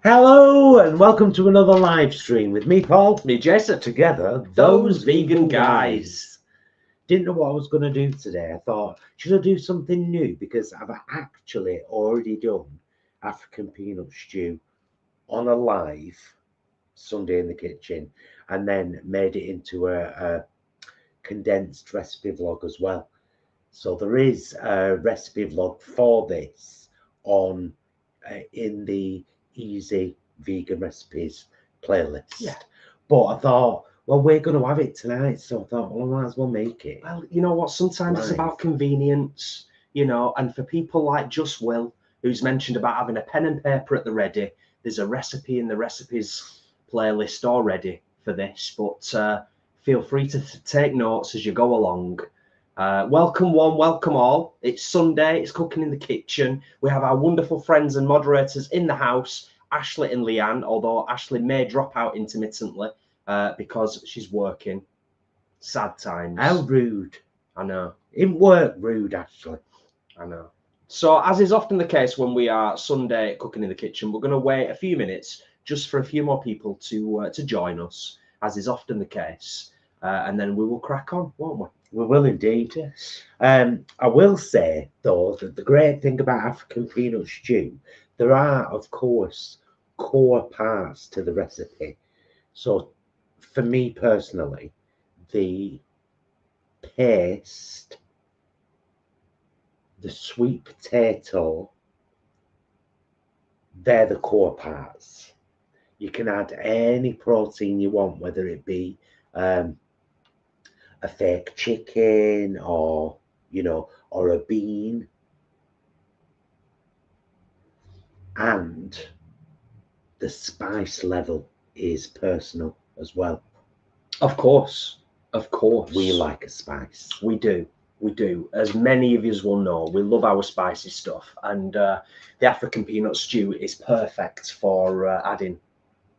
Hello and welcome to another live stream with me, Paul. Me, Jason. Together, Those vegan guys. Didn't know what I was going to do today. I thought, should I do something new? Because I've actually already done African peanut stew on a live Sunday in the kitchen and then made it into a condensed recipe vlog as well. So there is a recipe vlog for this on in the Easy Vegan Recipes playlist. Yeah. But I thought, well, we're going to have it tonight, so I thought, well, I might as well make it. Well, you know what? Sometimes it's about convenience, and for people like Just Will, who's mentioned about having a pen and paper at the ready, there's a recipe in the recipes playlist already for this, but feel free to take notes as you go along. Welcome one, welcome all. It's Sunday, it's cooking in the kitchen. We have our wonderful friends and moderators in the house, Ashley and Leanne, although Ashley may drop out intermittently because she's working. Sad times. How rude. I know. In work, rude, Ashley. I know. So, as is often the case when we are Sunday cooking in the kitchen, we're going to wait a few minutes just for a few more people to join us, as is often the case. And then we will crack on, won't we? We will indeed. Yes. I will say, though, that the great thing about African peanut stew, there are, of course, core parts to the recipe. So, for me personally, the paste, the sweet potato, they're the core parts. You can add any protein you want, whether it be a fake chicken or a bean, and the spice level is personal as well. Of course. We like a spice. We do. As many of you will know, we love our spicy stuff, and the African peanut stew is perfect for adding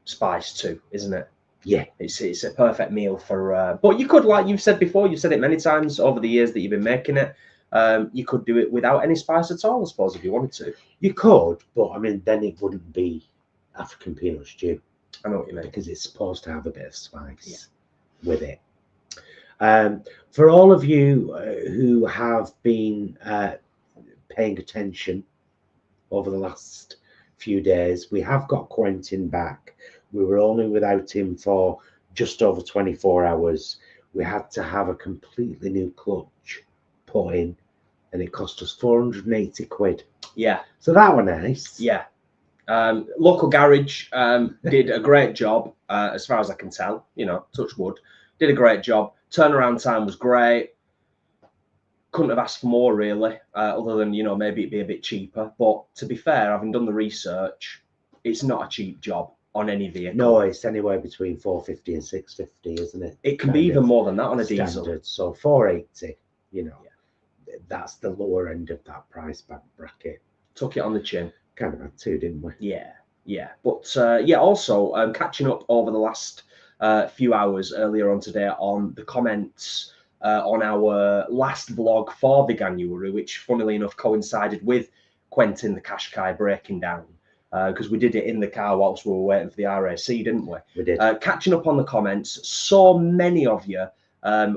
spice to, isn't it? Yeah, it's a perfect meal for. But you could, like you've said before, you've said it many times over the years that you've been making it. You could do it without any spice at all, I suppose, if you wanted to. You could, but I mean, then it wouldn't be African peanut stew. I know what you mean, because it's supposed to have a bit of spice with it. For all of you who have been paying attention over the last few days, we have got Quentin back. We were only without him for just over 24 hours. We had to have a completely new clutch put in, and it cost us 480 quid. Yeah. So that was nice. Yeah. Local garage did a great job, as far as I can tell. Touch wood. Did a great job. Turnaround time was great. Couldn't have asked for more, really, other than, maybe it'd be a bit cheaper. But to be fair, having done the research, it's not a cheap job on any vehicle. No, it's anywhere between 450 and 650, isn't it? It can be even more than that on a diesel. So 480, that's the lower end of that price bracket. Took it on the chin. Kind of had to, didn't we? Yeah. But also catching up over the last few hours earlier on today on the comments on our last vlog for Veganuary, which funnily enough coincided with Quentin the Qashqai breaking down, because we did it in the car whilst we were waiting for the RAC, didn't we? We did. Catching up on the comments, so many of you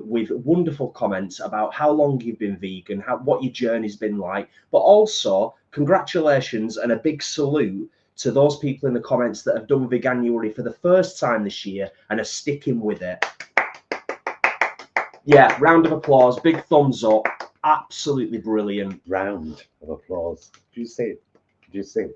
with wonderful comments about how long you've been vegan, what your journey's been like, but also congratulations and a big salute to those people in the comments that have done Veganuary for the first time this year and are sticking with it. Yeah, round of applause, big thumbs up, absolutely brilliant. Round of applause. Did you sing?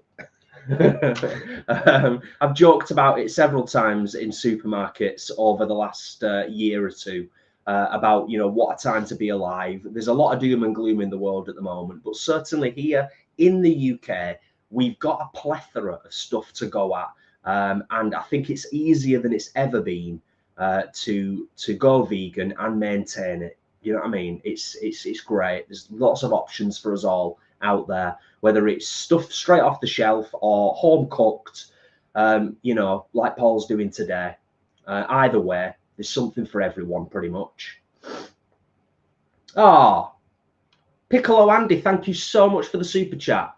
I've joked about it several times in supermarkets over the last year or two about, what a time to be alive. There's a lot of doom and gloom in the world at the moment, but certainly here in the UK, we've got a plethora of stuff to go at, and I think it's easier than it's ever been to go vegan and maintain it. You know what I mean? It's great. There's lots of options for us all out there, whether it's stuff straight off the shelf or home cooked, like Paul's doing today. Either way, there's something for everyone, pretty much. Piccolo Andy, thank you so much for the super chat.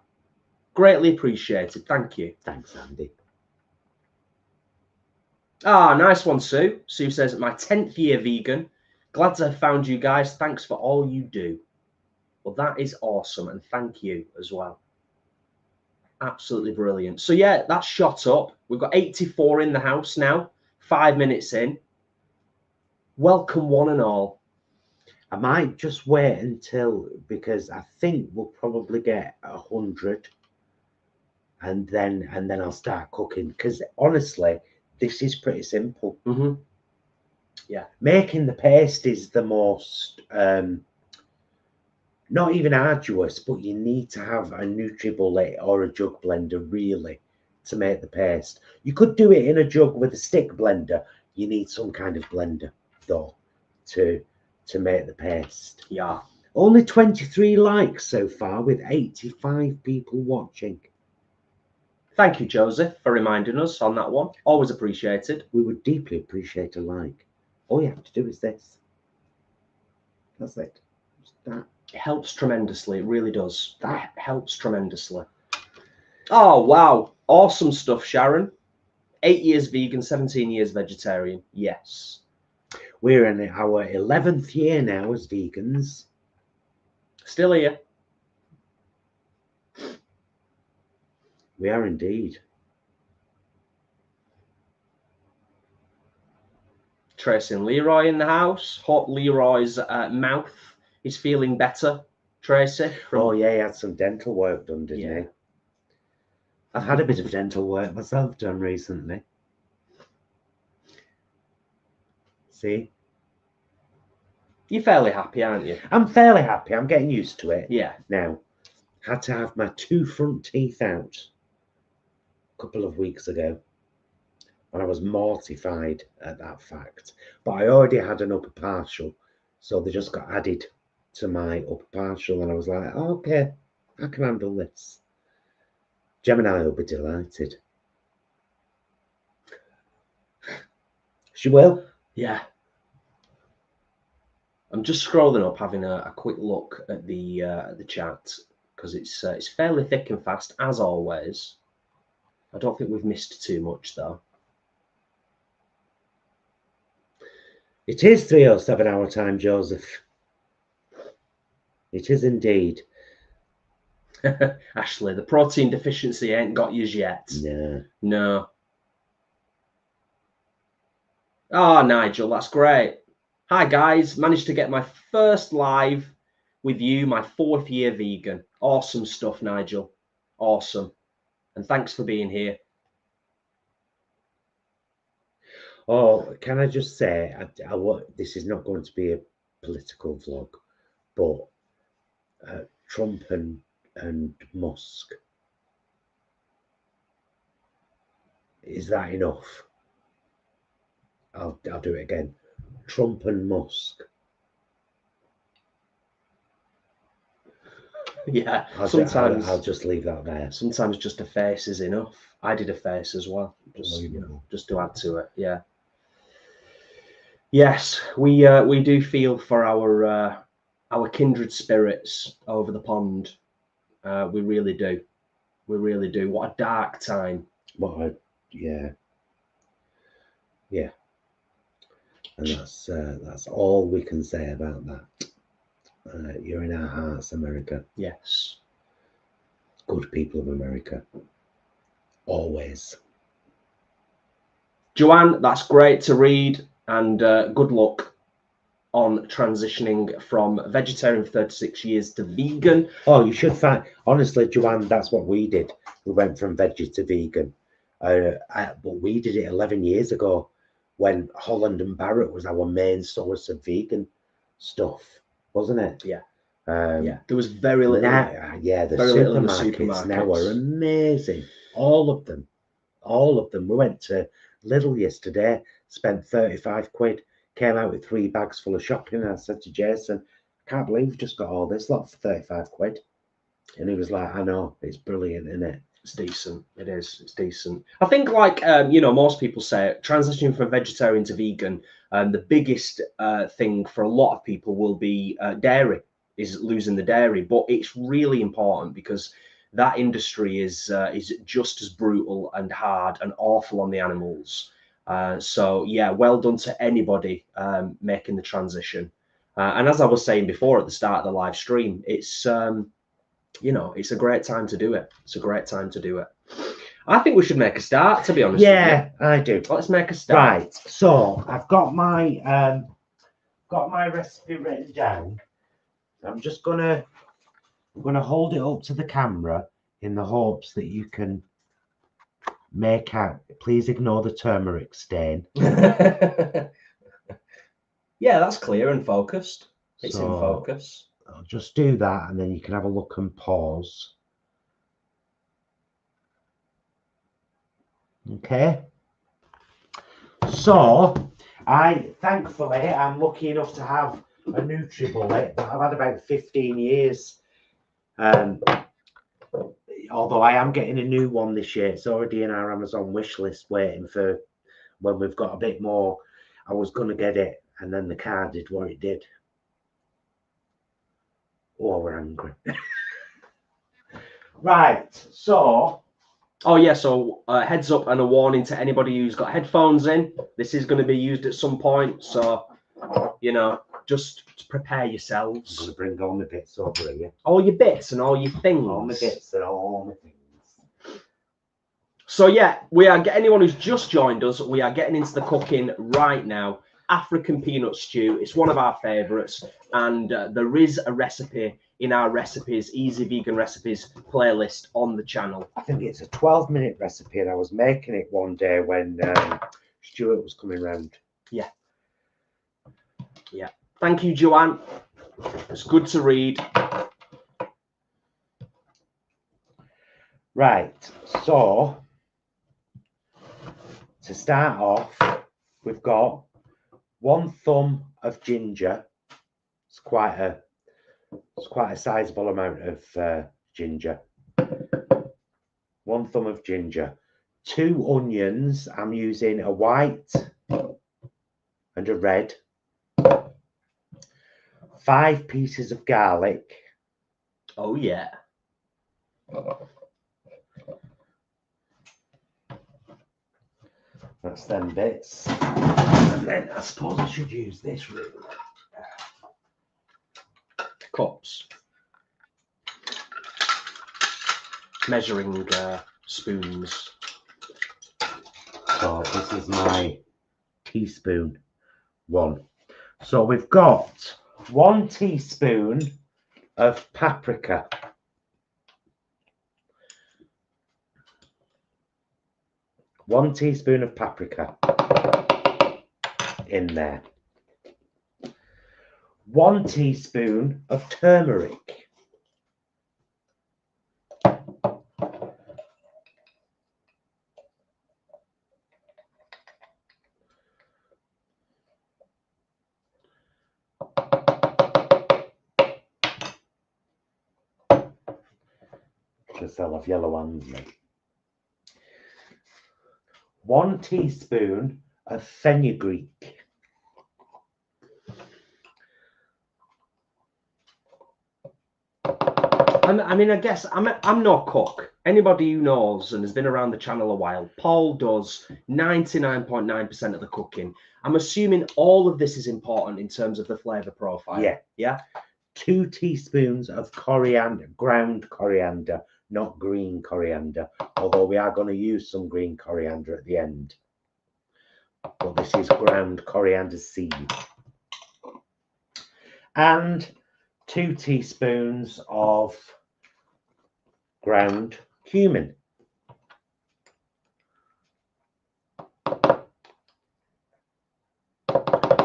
Greatly appreciated. Thank you. Thanks, Andy. Ah, nice one, Sue. Sue says, my 10th year vegan. Glad to have found you guys. Thanks for all you do. Well, that is awesome. And thank you as well. Absolutely brilliant. So yeah, that's shot up. We've got 84 in the house now, 5 minutes in. Welcome one and all. I might just wait until, because I think we'll probably get 100, and then I'll start cooking. Because honestly, this is pretty simple. Yeah, making the paste is the most not even arduous, but you need to have a NutriBullet or a jug blender really to make the paste. You could do it in a jug with a stick blender. You need some kind of blender though to make the paste. yeah. Only 23 likes so far with 85 people watching. Thank you, Joseph, for reminding us on that one. Always appreciated. We would deeply appreciate a like. All you have to do is this. That's it. Just that. It helps tremendously. It really does. That helps tremendously. Oh, wow. Awesome stuff, Sharon. 8 years vegan, 17 years vegetarian. Yes. We're in our 11th year now as vegans. Still here. We are indeed. Tracy and Leroy in the house. Hope Leroy's mouth is feeling better. Tracy. Oh yeah, he had some dental work done, didn't he? I've had a bit of dental work myself done recently. See? You're fairly happy, aren't you? I'm fairly happy. I'm getting used to it. Yeah. Now, had to have my 2 front teeth out a couple of weeks ago. And I was mortified at that fact. But I already had an upper partial, so they just got added to my upper partial, and I was like, oh, okay, I can handle this. Gemini will be delighted. She will. Yeah. I'm just scrolling up, having a quick look at the chat, because it's fairly thick and fast as always. I don't think we've missed too much though. It is 3:07 our time, Joseph. It is indeed. Ashley, the protein deficiency ain't got you yet. No. No. Oh, Nigel, that's great. Hi, guys. Managed to get my first live with you, my 4th year vegan. Awesome stuff, Nigel. Awesome. And thanks for being here. Oh, can I just say, this is not going to be a political vlog, but Trump and Musk, is that enough? I'll do it again. Trump and Musk. Yeah, sometimes I'll just leave that there. Sometimes just a face is enough. I did a face as well, just to add to it. Yeah. Yes, we do feel for our kindred spirits over the pond. We really do. We really do. What a dark time. Yeah. And that's all we can say about that. You're in our hearts, America. Yes. Good people of America. Always. Joanne, that's great to read, and good luck on transitioning from vegetarian for 36 years to vegan. Oh, you should find, honestly, Joanne, that's what we did. We went from veggie to vegan. But we did it 11 years ago when Holland and Barrett was our main source of vegan stuff, wasn't it? Yeah. There was very little. The supermarkets now are amazing. All of them. We went to Lidl yesterday, spent 35 quid, came out with 3 bags full of shopping. And I said to Jason, I can't believe we've just got all this lot for 35 quid. And he was like, I know, it's brilliant, isn't it? It's decent. It is. It's decent. I think, like most people say, transitioning from vegetarian to vegan, the biggest thing for a lot of people will be dairy, is losing the dairy. But it's really important because that industry is just as brutal and hard and awful on the animals So yeah, well done to anybody making the transition. And as I was saying before at the start of the live stream, it's you know, it's a great time to do it. It's a great time to do it. I think we should make a start, to be honest. Yeah, with you. I do. Let's make a start. Right. So I've got my recipe written down. I'm gonna hold it up to the camera in the hopes that you can make out. Please ignore the turmeric stain. Yeah, that's clear and focused. It's in focus. I'll just do that, and then you can have a look and pause. Okay. So thankfully I'm lucky enough to have a NutriBullet that I've had about 15 years. Although I am getting a new one this year. It's already in our Amazon wish list, waiting for when we've got a bit more. I was going to get it, and then the car did what it did. Oh, we're angry. Right, so... Oh, yeah, so heads up and a warning to anybody who's got headphones in. This is going to be used at some point, so, you know, just prepare yourselves. I'm going to bring all my bits over here. All your bits and all your things. All my bits and all my things. So, yeah, we are anyone who's just joined us, we are getting into the cooking right now. African peanut stew. It's one of our favourites, and there is a recipe in our recipes, easy vegan recipes playlist on the channel. I think it's a 12-minute recipe, and I was making it one day when Stuart was coming round. Yeah. Yeah. Thank you, Joanne. It's good to read. Right. So to start off, we've got 1 thumb of ginger. It's quite a sizable amount of ginger. 1 thumb of ginger. 2 onions. I'm using a white and a red. 5 pieces of garlic. Oh yeah. That's them bits. And then I suppose I should use this ruler. Cups. Measuring spoons. So this is my teaspoon 1. So we've got 1 teaspoon of paprika. One teaspoon of paprika in there. 1 teaspoon of turmeric. Because they'll have yellow hands, mate. 1 teaspoon of fenugreek. I mean, I guess I'm no cook. Anybody who knows and has been around the channel a while, Paul does 99.9% of the cooking. I'm assuming all of this is important in terms of the flavour profile. Yeah. Yeah. 2 teaspoons of coriander, ground coriander, not green coriander, although we are going to use some green coriander at the end. But this is ground coriander seed. And 2 teaspoons of ground cumin.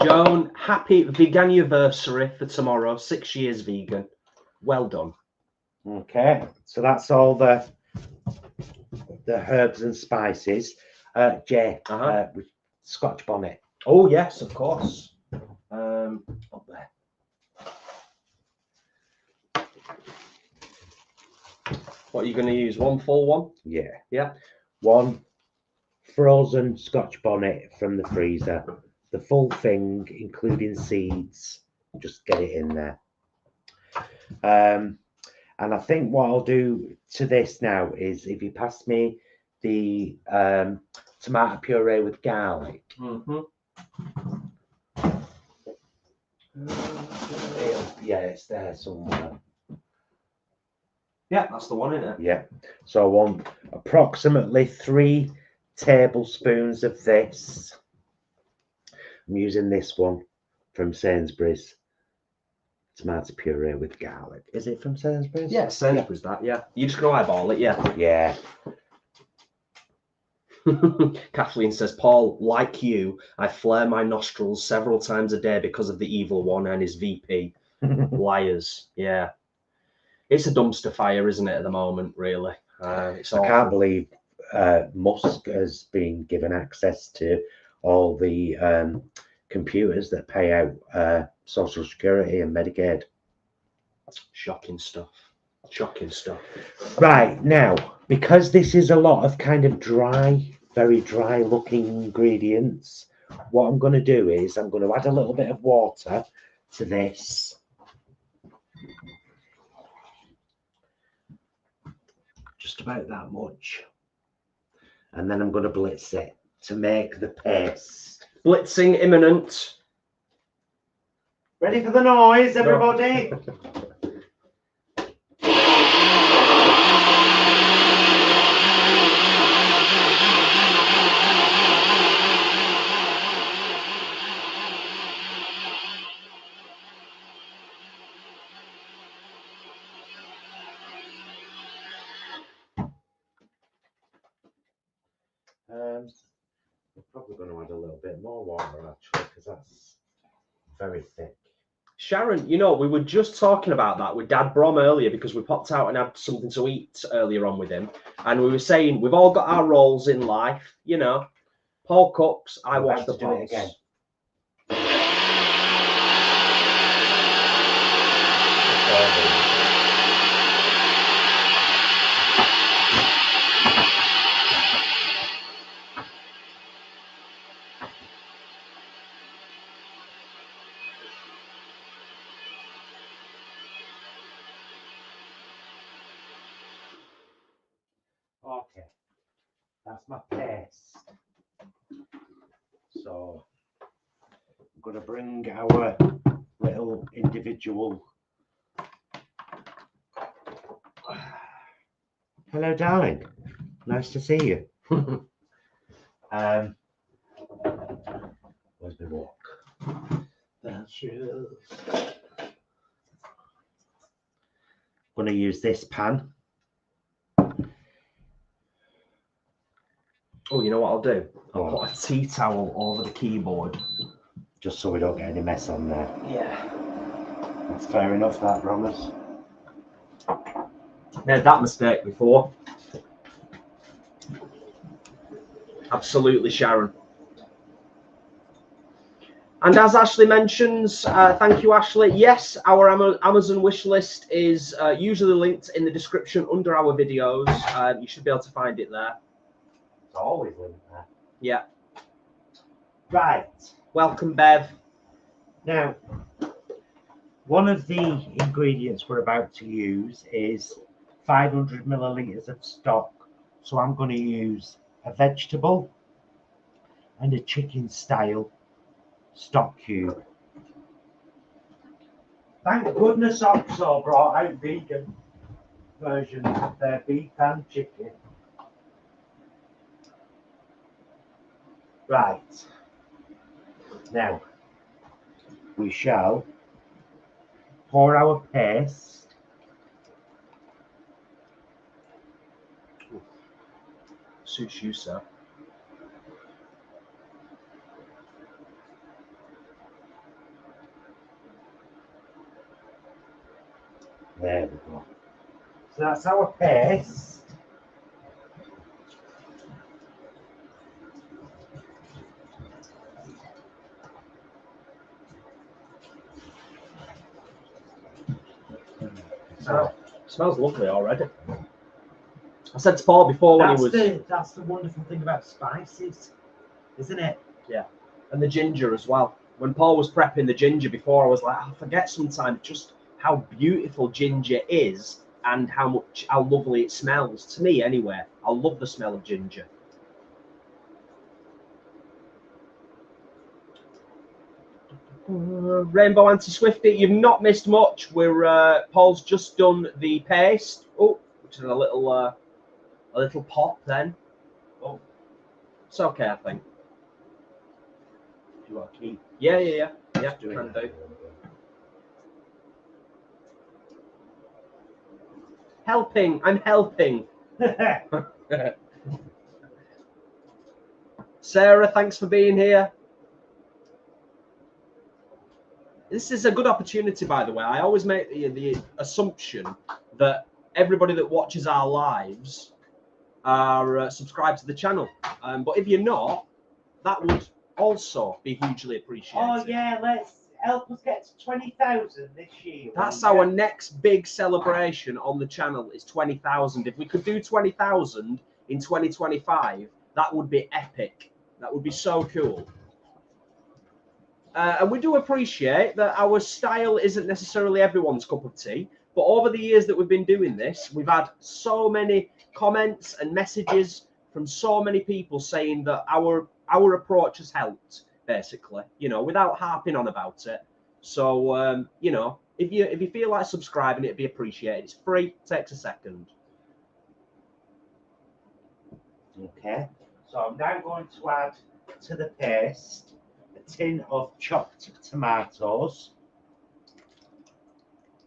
Joan, happy veganiversary for tomorrow. 6 years vegan. Well done. Okay, so that's all the herbs and spices. Jay, with Scotch bonnet. Oh yes, of course. Up there. What are you going to use? 1 full one? Yeah. Yeah. 1 frozen Scotch bonnet from the freezer. The full thing, including seeds. Just get it in there. And I think what I'll do to this now is, if you pass me the tomato puree with garlic. Yeah, it's there somewhere. Yeah, that's the one, isn't it? Yeah. So I want approximately 3 tablespoons of this. I'm using this one from Sainsbury's. Tomato puree with garlic. Is it from Sainsbury's? Yeah, Sainsbury's that, yeah. You just gonna eyeball it, yeah. Yeah. Kathleen says, Paul, like you, I flare my nostrils several times a day because of the evil one and his VP. Liars. Yeah. It's a dumpster fire, isn't it, at the moment, really? It's awful. I can't believe Musk has been given access to all the computers that pay out Social Security and Medicaid. Shocking stuff. Shocking stuff. Right, now, because this is a lot of kind of dry, very dry looking ingredients, what I'm going to do is I'm going to add a little bit of water to this. Just about that much. And then I'm going to blitz it to make the paste. Blitzing imminent. Ready for the noise, everybody? We're probably going to add a little bit more water actually, because that's very thick. Sharon, you know, we were just talking about that with Dad Brom earlier because we popped out and had something to eat earlier on with him. And we were saying we've all got our roles in life, you know. Paul cooks, I wash the do it pots. again. Okay, that's my paste. So I'm going to bring our little individual. Hello, darling. Nice to see you. Where's my walk? That's you. I'm going to use this pan. Oh, you know what I'll do? I'll put a tea towel over the keyboard. Just so we don't get any mess on there. Yeah. That's fair enough, that, Brothers. Made that mistake before. Absolutely, Sharon. And as Ashley mentions, thank you, Ashley. Yes, our Amazon wish list is usually linked in the description under our videos. You should be able to find it there. It's always linked there. Yeah. Right. Welcome, Bev. Now, one of the ingredients we're about to use is 500 millilitres of stock. So I'm going to use a vegetable and a chicken style stock cube. Thank goodness Oxo brought out vegan versions of their beef and chicken. Right. Now, we shall pour our paste. Suits you, sir. There we go. So that's our paste. So, smells lovely already. I said to Paul before when he was... That's the wonderful thing about spices, isn't it? Yeah. And the ginger as well. When Paul was prepping the ginger before, I was like, I forget sometimes just how beautiful ginger is and how lovely it smells. To me, anyway, I love the smell of ginger. Rainbow Anti-Swifty, you've not missed much. We're Paul's just done the paste. Oh, which is a little pop then. Oh, it's okay, I think. Do you want to keep? Yeah, can do. Helping, I'm helping. Sarah, thanks for being here. This is a good opportunity, by the way. I always make the assumption that everybody that watches our lives are subscribed to the channel. But if you're not, that would also be hugely appreciated. Oh yeah, let's help us get to 20,000 this year. That's our next big celebration on the channel, is 20,000. If we could do 20,000 in 2025, that would be epic. That would be so cool. And we do appreciate that our style isn't necessarily everyone's cup of tea, but over the years that we've been doing this, we've had so many comments and messages from so many people saying that our approach has helped, basically, you know, without harping on about it. So, you know, if you feel like subscribing, it'd be appreciated. It's free, takes a second. Okay, so I'm now going to add to the paste a tin of chopped tomatoes.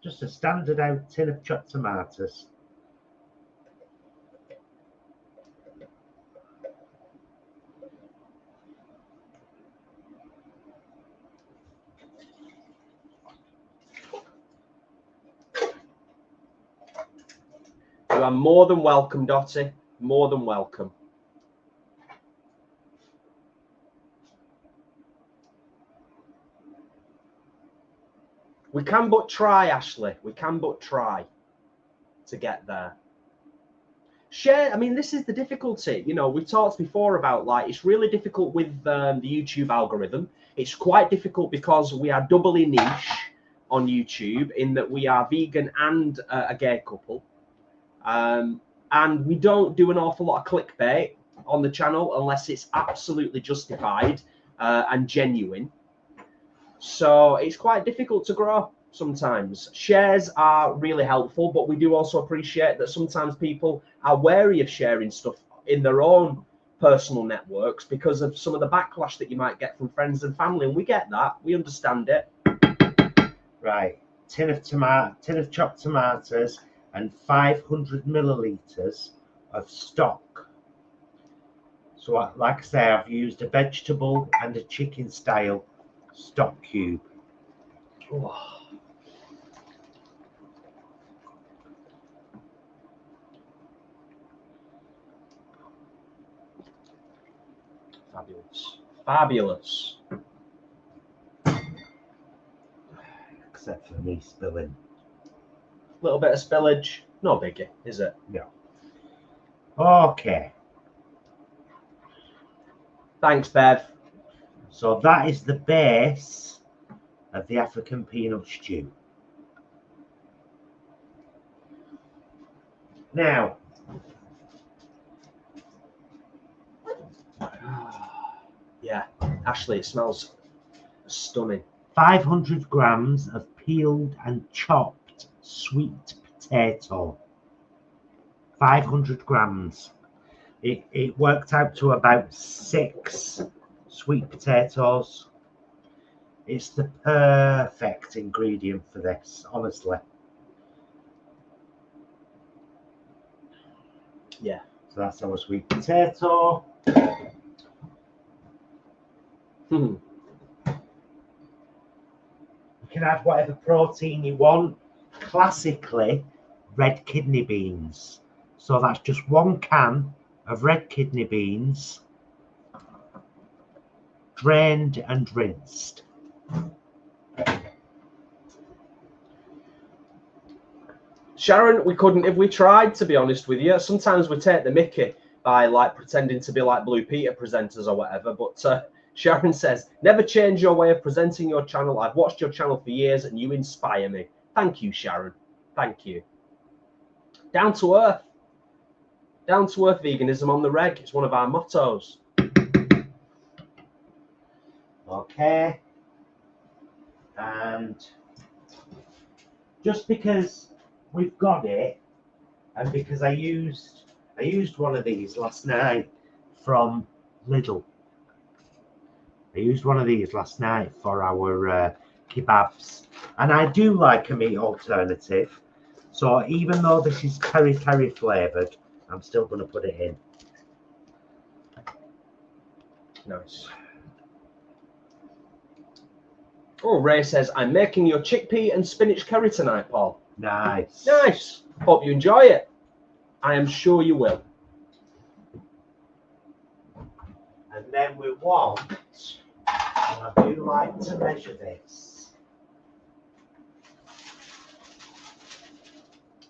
Just a standard out tin of chopped tomatoes. You are more than welcome, Dottie. More than welcome. We can but try, Ashley. We can but try to get there. Share, I mean, this is the difficulty. You know, we've talked before about, like, it's really difficult with the YouTube algorithm. It's quite difficult because we are doubly niche on YouTube in that we are vegan and a gay couple. And we don't do an awful lot of clickbait on the channel unless it's absolutely justified and genuine. So it's quite difficult to grow sometimes. Shares are really helpful, but we do also appreciate that sometimes people are wary of sharing stuff in their own personal networks because of some of the backlash that you might get from friends and family, and we get that. We understand it. Right, tin of chopped tomatoes and 500 millilitres of stock. So, like I say, I've used a vegetable and a chicken style stock cube. Oh. Fabulous. Fabulous. Except for me spilling. A little bit of spillage. No biggie, is it? No. Okay. Thanks, Bev. So that is the base of the African peanut stew. Now, yeah, Ashley, it smells stunning. 500 grams of peeled and chopped sweet potato. 500 grams. It worked out to about 6 sweet potatoes. It's the perfect ingredient for this, honestly. Yeah. So that's our sweet potato. You can add whatever protein you want. Classically, red kidney beans. So that's just 1 can of red kidney beans, drained and rinsed. Sharon, we couldn't if we tried, to be honest with you. Sometimes we take the mickey by like pretending to be like Blue Peter presenters or whatever, but Sharon says, never change your way of presenting your channel. I've watched your channel for years and you inspire me. Thank you, Sharon. Thank you. Down to earth. Down to earth veganism on the reg. It's one of our mottos. Okay. And just because we've got it, and because I used one of these last night from Lidl. I used one of these last night for our kebabs, and I do like a meat alternative. So even though this is peri flavoured, I'm still going to put it in. Nice. Oh, Ray says, I'm making your chickpea and spinach curry tonight, Paul. Nice. Nice. Hope you enjoy it. I am sure you will. And then we want, and I do like to measure this.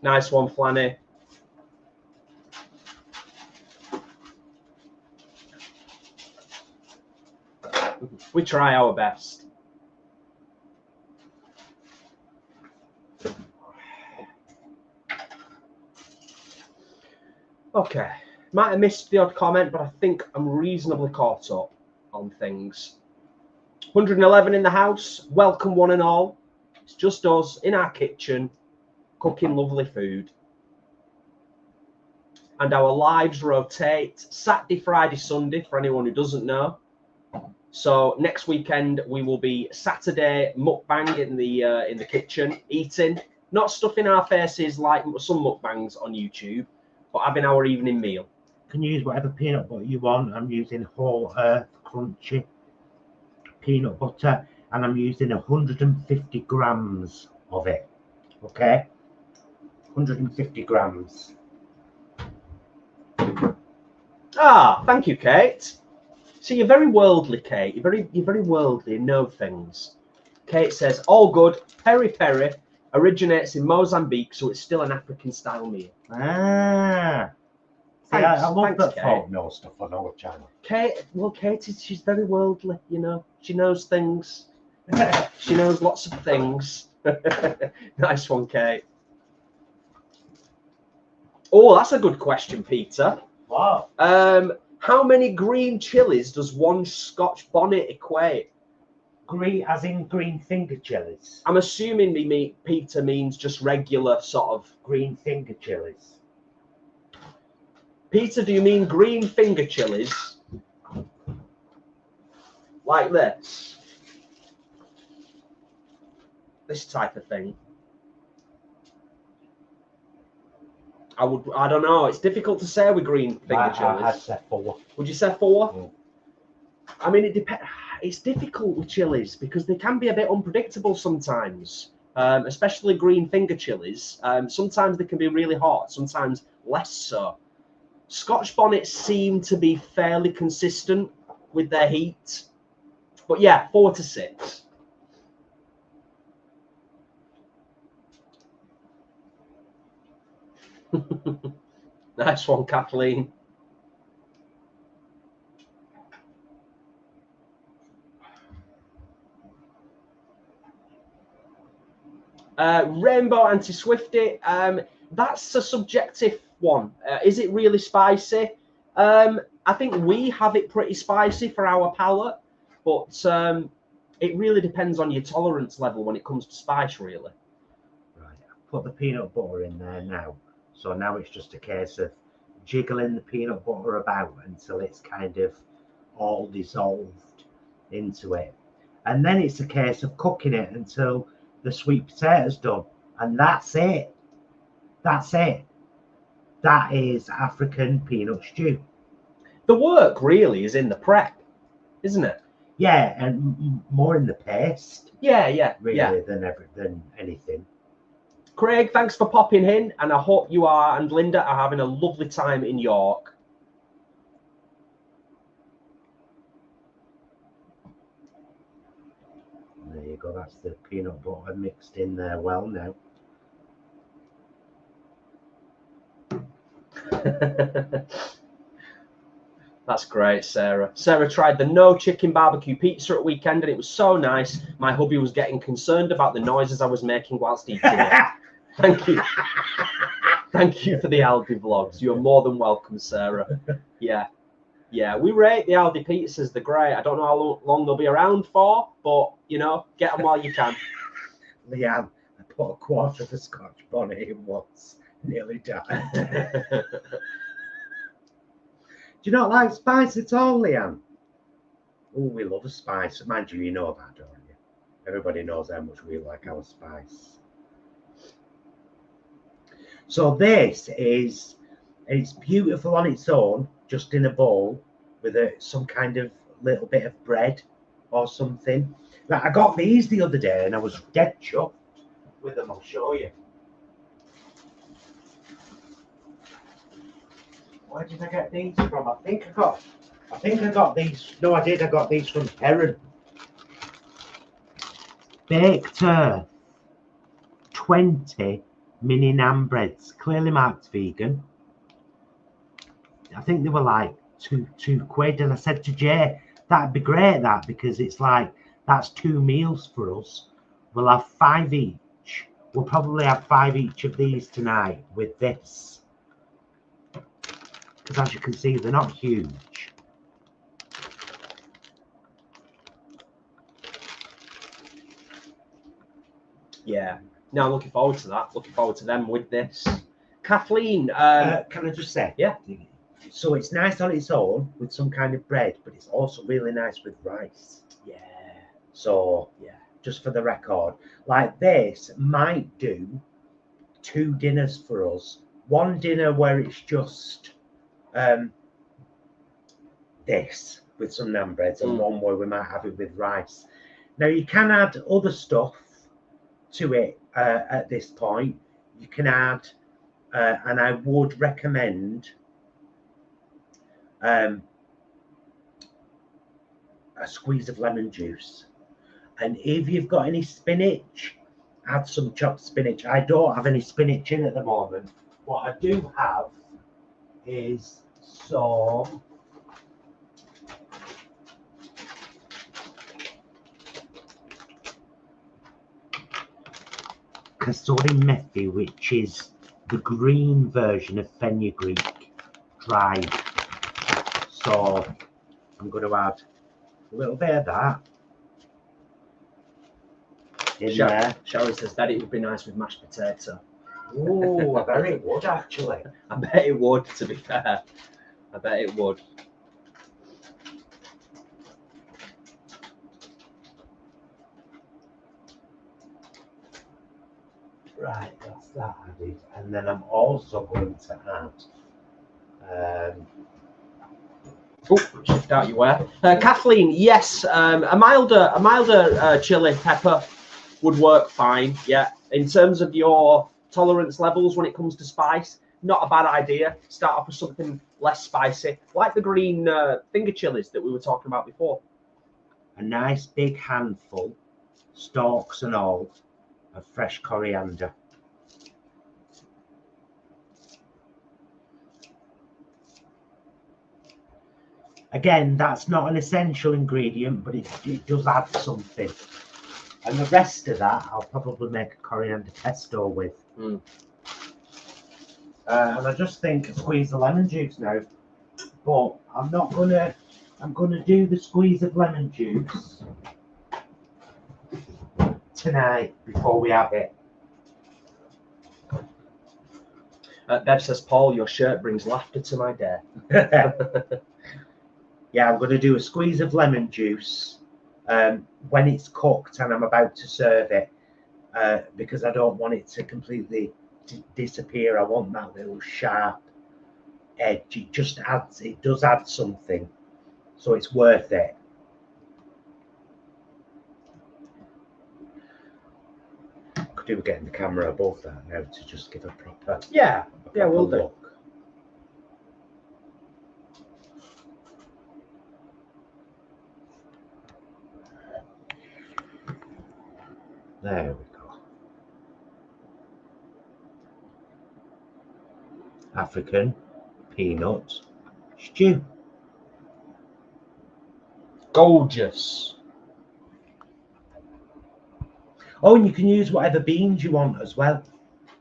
Nice one, Flanny. We try our best. Okay, might have missed the odd comment, but I think I'm reasonably caught up on things. 111 in the house. Welcome one and all. It's just us in our kitchen, cooking lovely food. And our lives rotate Saturday, Friday, Sunday, for anyone who doesn't know. So next weekend we will be Saturday mukbang in the kitchen, eating, not stuffing our faces like some mukbangs on YouTube, but having our evening meal. You can use whatever peanut butter you want. I'm using Whole Earth Crunchy peanut butter, and I'm using 150 grams of it. Okay, 150 grams. Ah, thank you, Kate. So you're very worldly, Kate. You're very worldly and know things. Kate says, all good. Peri originates in Mozambique, so it's still an African style meal. Ah. Thanks, I love that Kate. folk knows stuff on our channel. Kate, well, Kate, she's very worldly, you know. She knows things. She knows lots of things. Nice one, Kate. Oh, that's a good question, Peter. Wow. How many green chilies does one Scotch bonnet equate? Green, as in green finger chilies. I'm assuming Peter means just regular sort of green finger chilies. Peter, do you mean green finger chilies? Like this? This type of thing? I don't know. It's difficult to say with green finger chilies. I'd say 4. Would you say 4? Mm. I mean, it depends. It's difficult with chilies because they can be a bit unpredictable sometimes, especially green finger chilies. Sometimes they can be really hot, sometimes less so. Scotch bonnets seem to be fairly consistent with their heat. But yeah, 4 to 6. Nice one, Kathleen. Rainbow Anti-Swifty, that's a subjective one. Is it really spicy? I think we have it pretty spicy for our palate, but it really depends on your tolerance level when it comes to spice, really. Right, I've put the peanut butter in there now. So now it's just a case of jiggling the peanut butter about until it's kind of all dissolved into it. And then it's a case of cooking it until the sweet potato's done. And that's it. That's it. That is African peanut stew. The work really is in the prep, isn't it? Yeah, and more in the paste. Yeah, really, than anything. Craig, thanks for popping in, and I hope you and Linda are having a lovely time in York. There you go, that's the peanut butter mixed in there well now. That's great, Sarah. Sarah tried the no chicken barbecue pizza at weekend, and it was so nice. My hubby was getting concerned about the noises I was making whilst eating it. Thank you. Thank you for the Aldi vlogs. You're more than welcome, Sarah. Yeah. Yeah, we rate the Aldi pizzas. They're great. I don't know how long they'll be around for, but you know, get them while you can. Leanne, I put a quarter of a Scotch bonnet in once, nearly died. Do you not like spice at all, Leanne? Oh, we love a spice. Mind you, you know that, don't you? Everybody knows how much we like our spice. So this is, it's beautiful on its own, just in a bowl with some kind of little bit of bread or something. Like, I got these the other day and I was dead chuffed with them. I'll show you. Where did I get these from? I think I got these. No, I did. I got these from Heron. Baked Earth 20 mini naan breads, clearly marked vegan. I think they were like two quid, and I said to Jay, that'd be great, that, because it's like, that's 2 meals for us. We'll have 5 each. We'll probably have 5 each of these tonight with this, because as you can see, they're not huge. Yeah. Now I'm looking forward to that. Looking forward to them with this. Kathleen, can I just say? Yeah. So it's nice on its own with some kind of bread, but it's also really nice with rice. Yeah. So yeah, just for the record, like this might do 2 dinners for us. One dinner where it's just this with some naan breads, and one where we might have it with rice. Now you can add other stuff to it at this point. You can add, and I would recommend a squeeze of lemon juice. And if you've got any spinach, add some chopped spinach. I don't have any spinach in at the moment. What I do have is some kasuri methi, which is the green version of fenugreek dried. So I'm going to add a little bit of that in there. Sherry says that it would be nice with mashed potato. Oh, I bet it would actually. I bet it would, to be fair. I bet it would. Right, that's that added. And then I'm also going to add shift out your way. Kathleen, yes, a milder chili pepper would work fine. Yeah, in terms of your tolerance levels when it comes to spice, not a bad idea. Start off with something less spicy, like the green finger chilies that we were talking about before. A nice big handful, stalks and all, of fresh coriander. Again, that's not an essential ingredient, but it does add something. And the rest of that, I'll probably make a coriander pesto with. And I just think I squeeze the lemon juice now, but I'm not gonna. I'm gonna do the squeeze of lemon juice tonight before we have it. Bev says, Paul, your shirt brings laughter to my day. Yeah, I'm going to do a squeeze of lemon juice when it's cooked and I'm about to serve it, because I don't want it to completely disappear. I want that little sharp edge. It just adds, it does add something, so it's worth it. Could do with getting the camera above that now to just give a proper we'll do. look. There we go. African peanut stew. Gorgeous. Oh, and you can use whatever beans you want as well.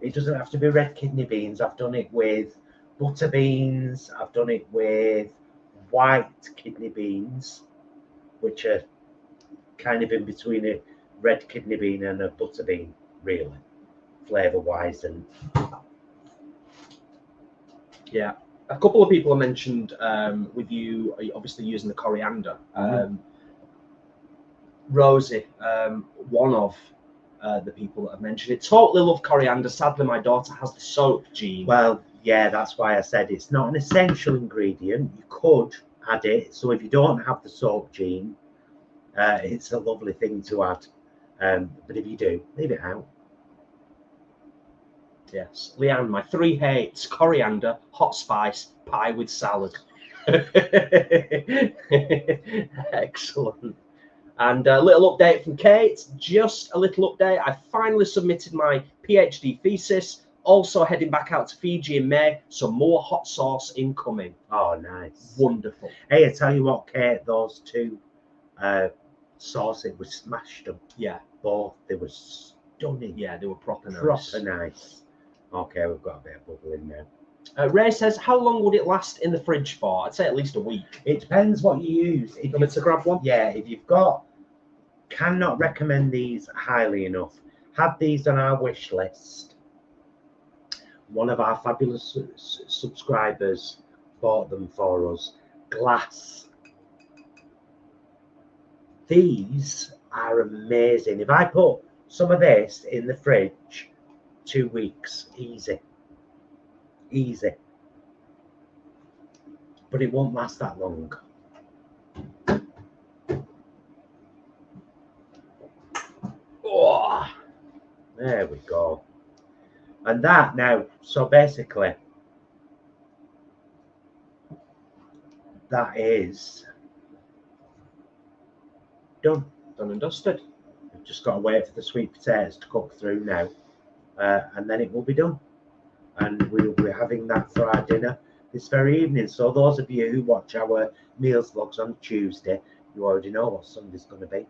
It doesn't have to be red kidney beans. I've done it with butter beans. I've done it with white kidney beans, which are kind of in between a red kidney bean and a butter bean, really, flavour wise. And yeah, a couple of people have mentioned with you obviously using the coriander. Rosie, one of the people that have mentioned it, totally love coriander. Sadly, my daughter has the soap gene. Well, yeah, that's why I said it's not an essential ingredient. You could add it. So if you don't have the soap gene, it's a lovely thing to add. But if you do, leave it out. Yes. Leanne, my 3 hates: coriander, hot spice, pie with salad. Excellent. And a little update from Kate, just a little update. I finally submitted my PhD thesis, also heading back out to Fiji in May, so more hot sauce incoming. Oh, nice. Wonderful. Hey, I tell you what, Kate, those 2 sauces, we smashed them. Yeah. Both, they were stunning. Yeah, they were proper nice. Proper nice. Okay, we've got a bit of bubble in there. Ray says, how long would it last in the fridge for? I'd say at least a week. It depends what you use. If you want to grab one? Yeah, if you've got, cannot recommend these highly enough. Had these on our wish list. One of our fabulous subscribers bought them for us. Glass. These are amazing. If I put some of this in the fridge, 2 weeks, easy. Easy. But it won't last that long. Oh, there we go. And that now, so basically, that is done. Done and dusted. We've just got to wait for the sweet potatoes to cook through now, and then it will be done. And we'll be having that for our dinner this very evening. So those of you who watch our meals vlogs on Tuesday, you already know what Sunday's going to be.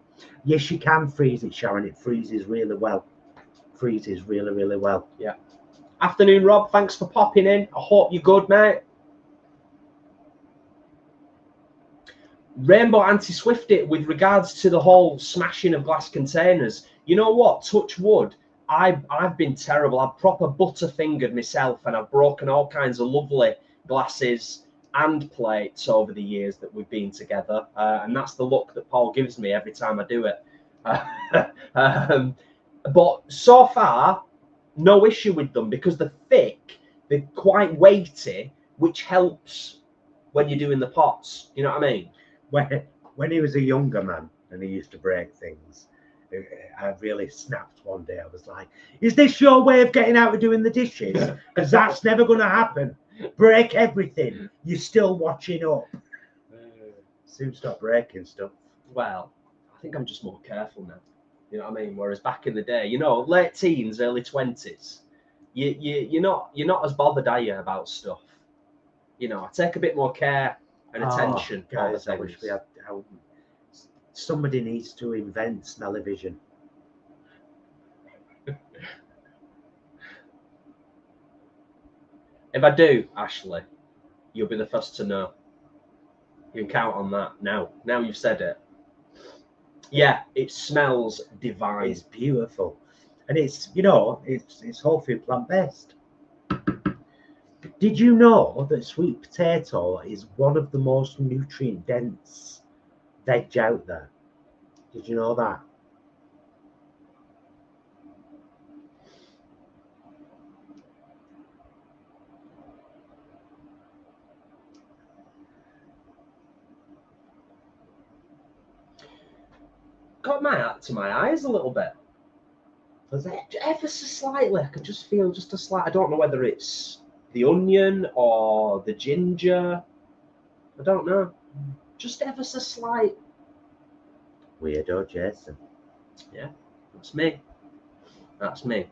Yes, you can freeze it, Sharon. It freezes really well. Freezes really, really well. Yeah. Afternoon, Rob. Thanks for popping in. I hope you're good, mate. Rainbow Anti-Swifty, with regards to the whole smashing of glass containers, you know what? Touch wood. I've been terrible. I've proper butterfingered myself, and I've broken all kinds of lovely glasses and plates over the years that we've been together. And that's the look that Paul gives me every time I do it. But so far, no issue with them because they're thick, they're quite weighty, which helps when you're doing the pots. You know what I mean? When he was a younger man and he used to break things, I really snapped one day. I was like, is this your way of getting out of doing the dishes? Because that's never going to happen. Break everything. You're still watching up. Soon stop breaking stuff. Well, I think I'm just more careful now. You know what I mean? Whereas back in the day, you know, late teens, early 20s, you're not as bothered, are you, about stuff? You know, I take a bit more care and attention. Guys, I wish we had. Somebody needs to invent smell-o-vision. If I do, Ashley, you'll be the first to know. You can count on that now. Now you've said it. Yeah, it smells divine. It's beautiful. And it's, you know, it's whole food plant-based. Did you know that sweet potato is one of the most nutrient-dense veg out there? Did you know that? Got my hat to my eyes a little bit. Was it? Ever so slightly. I can just feel just a slight. I don't know whether it's the onion or the ginger. I don't know. Just ever so slight. Weirdo, Jason. Yeah, that's me. That's me.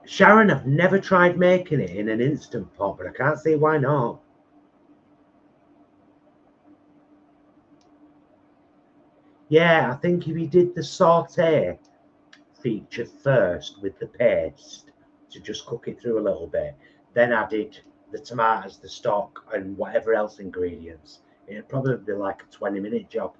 Sharon, I've never tried making it in an Instant Pot, but I can't see why not. Yeah, I think if you did the saute feature first with the paste to just cook it through a little bit, then added the tomatoes, the stock, and whatever else ingredients, it'd probably be like a 20-minute job.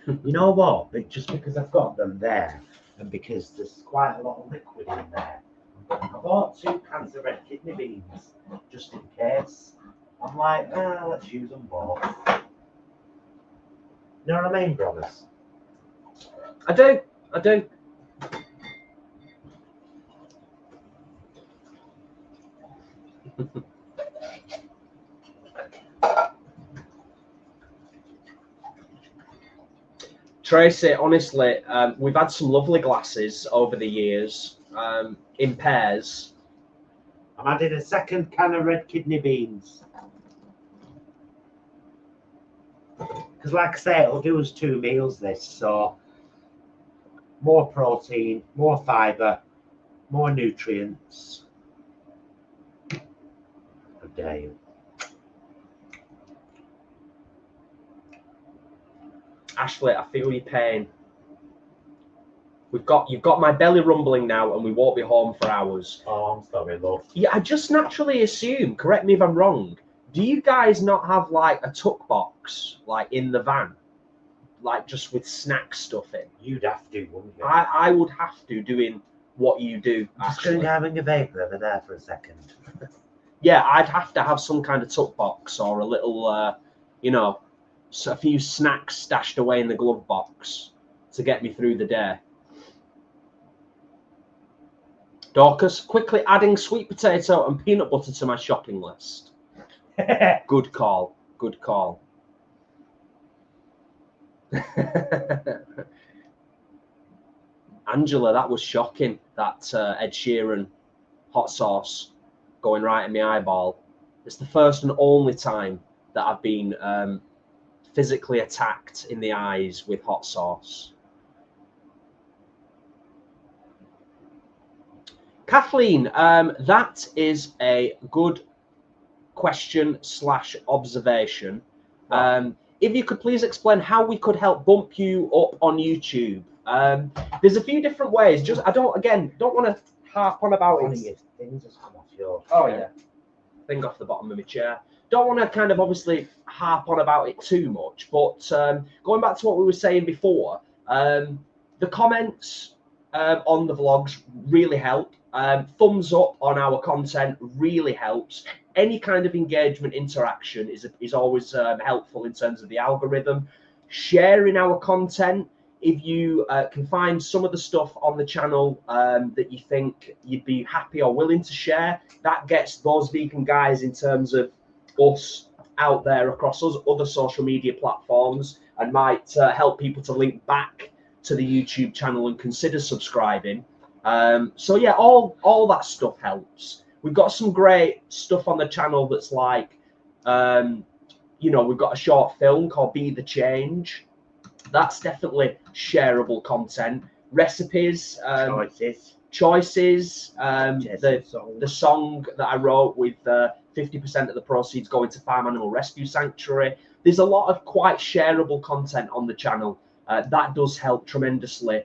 You know what? But just because I've got them there, and because there's quite a lot of liquid in there, I bought 2 cans of red kidney beans just in case. I'm like, let's use them both. You know what I mean, brothers? I do. I do. Tracy, honestly, we've had some lovely glasses over the years, in pairs. I'm adding a 2nd can of red kidney beans. Because like I say, it'll do us 2 meals this, so more protein, more fibre, more nutrients. How dare you? Ashley, I feel your pain. You've got my belly rumbling now, and we won't be home for hours. Oh, I'm sorry, love. Yeah, I just naturally assume, correct me if I'm wrong, do you guys not have like a tuck box like in the van? Like just with snack stuff in? You'd have to, wouldn't you? I would have to, doing what you do. Just going to having a vape over there for a second. Yeah, I'd have to have some kind of tuck box or a little, you know, a few snacks stashed away in the glove box to get me through the day. Dorcas, quickly adding sweet potato and peanut butter to my shopping list. Good call. Good call. Angela, that was shocking. That Ed Sheeran hot sauce going right in my eyeball. It's the first and only time that I've been physically attacked in the eyes with hot sauce. Kathleen, that is a good question / observation. If you could please explain how we could help bump you up on YouTube. There's a few different ways. Just I don't want to harp on about it. Things just come off your Thing off the bottom of my chair. Don't want to kind of obviously harp on about it too much, but going back to what we were saying before, the comments on the vlogs really help. Thumbs up on our content really helps. Any kind of engagement interaction is always helpful in terms of the algorithm. Sharing our content, if you can find some of the stuff on the channel that you think you'd be happy or willing to share, that gets those vegan guys in terms of us out there across other social media platforms, and might help people to link back to the YouTube channel and consider subscribing. So yeah, all that stuff helps. We've got some great stuff on the channel that's like, you know, we've got a short film called Be the Change. That's definitely shareable content. Recipes, choices, the song that I wrote with 50% of the proceeds going to Farm Animal Rescue Sanctuary. There's a lot of quite shareable content on the channel. That does help tremendously.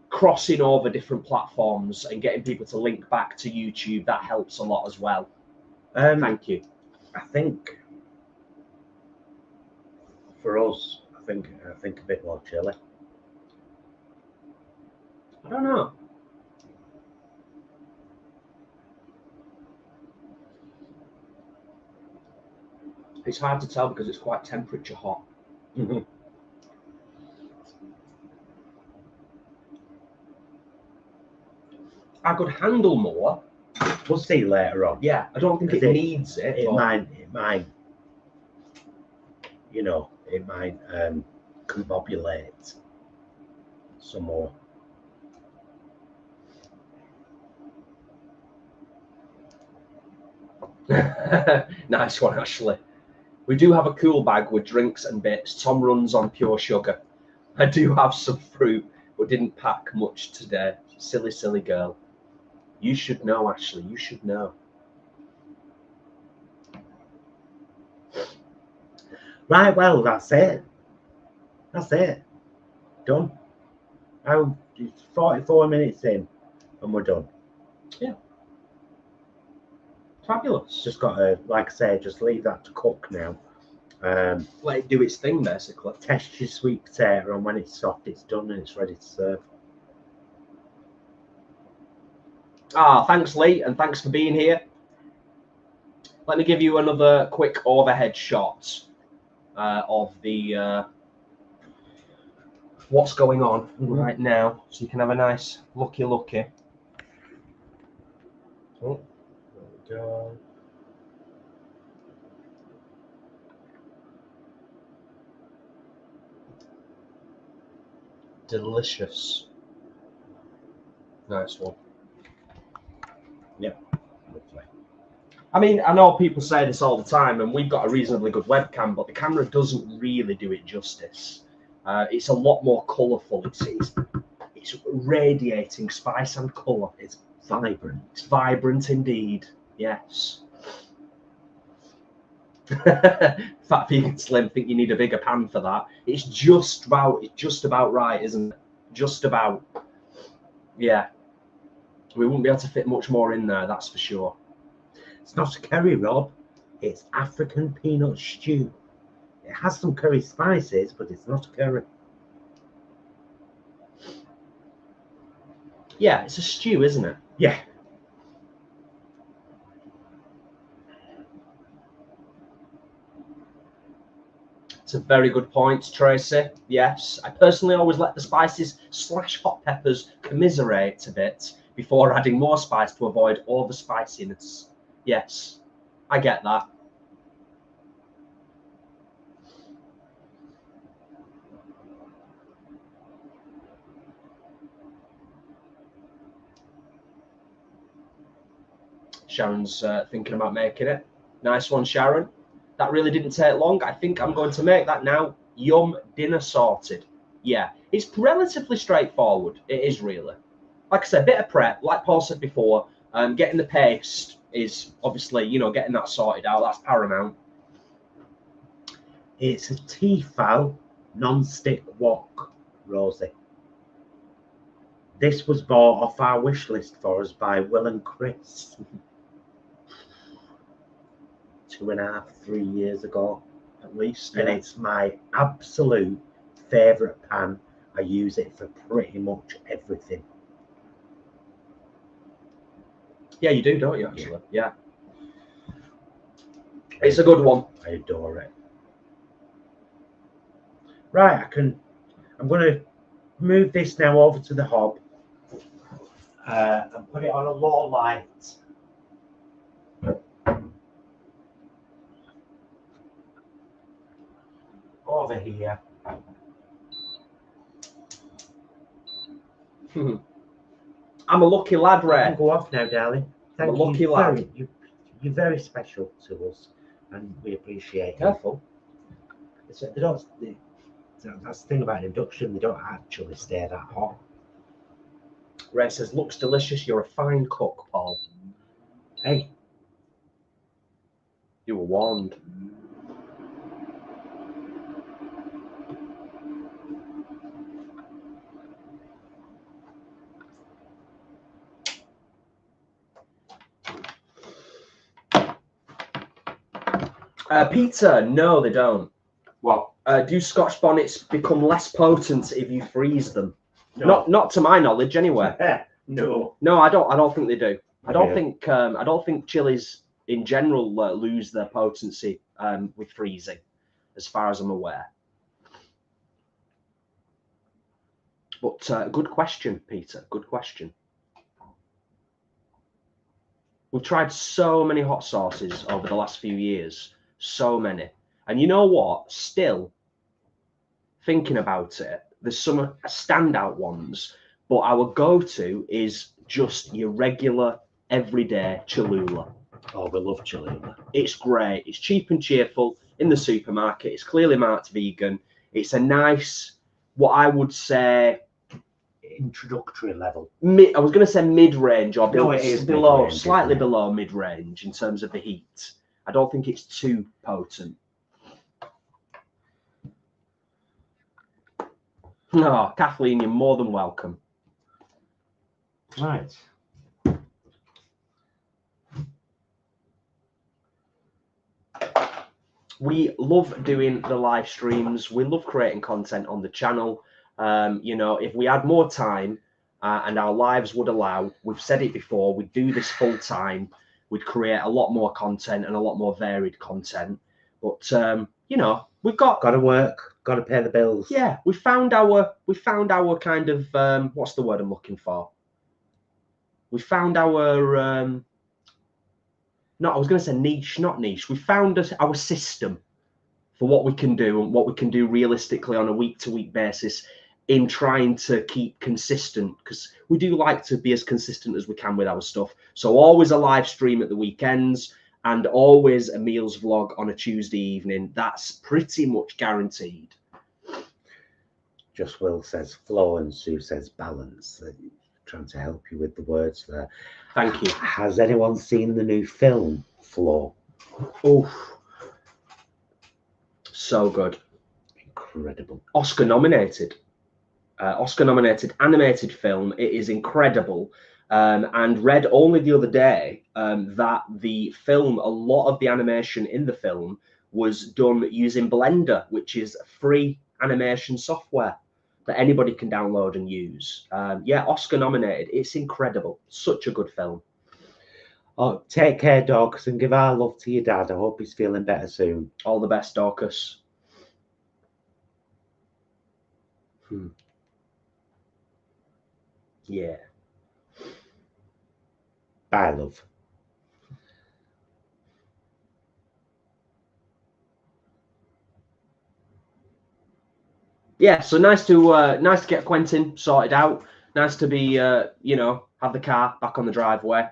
Crossing over different platforms and getting people to link back to YouTube, that helps a lot as well. Thank you. I think for us, I think a bit more chilly. I don't know. It's hard to tell because it's quite temperature hot. I could handle more. We'll see later on. Yeah, I don't think it needs it. It might, you know, it might combobulate some more. Nice one, Ashley. We do have a cool bag with drinks and bits. Tom runs on pure sugar. I do have some fruit, but didn't pack much today. Silly, silly girl. You should know, Ashley. You should know. Right, well, that's it. That's it. Done. Oh, it's 44 minutes in and we're done. Yeah. Fabulous. Just got to, like I say, just leave that to cook now. Let it do its thing, basically. Test your sweet potato, and when it's soft, it's done and it's ready to serve. Thanks, Lee, and thanks for being here. Let me give you another quick overhead shot of the what's going on right now, so you can have a nice looky. Oh, there we go. Delicious. Nice one. Yep. Lovely. I mean, I know people say this all the time, and we've got a reasonably good webcam, but the camera doesn't really do it justice. It's a lot more colourful. It's radiating spice and colour. It's vibrant. It's vibrant indeed. Yes. Fat Vegan Slim think you need a bigger pan for that. It's just about right, isn't it? Just about. Yeah. We wouldn't be able to fit much more in there, that's for sure. It's not a curry, Rob. It's African peanut stew. It has some curry spices, but it's not a curry. Yeah, it's a stew, isn't it? Yeah. It's a very good point, Tracy. Yes, I personally always let the spices / hot peppers commiserate a bit before adding more spice to avoid over spiciness. Yes, I get that. Sharon's thinking about making it. Nice one, Sharon. That really didn't take long. I think I'm going to make that now. Yum, dinner sorted. Yeah, it's relatively straightforward. It is really. Like I said, a bit of prep, like Paul said before, getting the paste is obviously, getting that sorted out. That's paramount. It's a Tefal non-stick wok, Rosie. This was bought off our wish list for us by Will and Chris 2.5, 3 years ago, At least. and it's my absolute favourite pan. I use it for pretty much everything. Yeah, you do, don't you, actually? Yeah. It's a good one. I adore it. Right, I'm going to move this now over to the hob and put it on a low light. Over here. I'm a lucky lad, Ray. Go off now, darling. I'm a lucky lad. You're very special to us, and we appreciate it. Careful. That's the thing about induction. They don't actually stay that hot. Ray says, looks delicious. You're a fine cook, Paul. Hey. You were warned. Peter, no, they don't. What? Do Scotch bonnets become less potent if you freeze them? No. Not to my knowledge, anyway. No. No, I don't think they do. I don't Yeah. think chilies in general lose their potency with freezing, as far as I'm aware. But good question, Peter. Good question. We've tried so many hot sauces over the last few years. So many. And you know what? Still, thinking about it, there's some standout ones, but our go-to is just your regular, everyday Cholula. Oh, we love Cholula. It's great. It's cheap and cheerful in the supermarket. It's clearly marked vegan. It's a nice, what I would say, introductory level. I was going to say mid-range or No, it is below, mid-range, slightly below mid-range in terms of the heat. I don't think it's too potent. Oh, Kathleen, you're more than welcome. Right. We love doing the live streams. We love creating content on the channel. You know, if we had more time and our lives would allow, we've said it before, we'd do this full time. We'd create a lot more content and a lot more varied content. But you know, we've got to work, got to pay the bills. Yeah, we found our kind of what's the word I'm looking for? We found our no, I was going to say niche, not niche. We found our system for what we can do and what we can do realistically on a week-to-week basis in trying to keep consistent, because we do like to be as consistent as we can with our stuff. So always a live stream at the weekends and always a meals vlog on a Tuesday evening. That's pretty much guaranteed. Just Will says flow and Sue says balance. Trying to help you with the words there. Thank you. Has anyone seen the new film, Flow? Oh, so good. Incredible. Oscar nominated animated film. It is incredible. And read only the other day that the film, a lot of the animation in the film was done using Blender, which is free animation software that anybody can download and use. Yeah, Oscar nominated. It's incredible. Such a good film. Oh, take care, Dorcas, and give our love to your dad. I hope he's feeling better soon. All the best, Dorcas. Yeah. Bye, love. Yeah, so nice to get Quentin sorted out. Nice to be you know, have the car back on the driveway.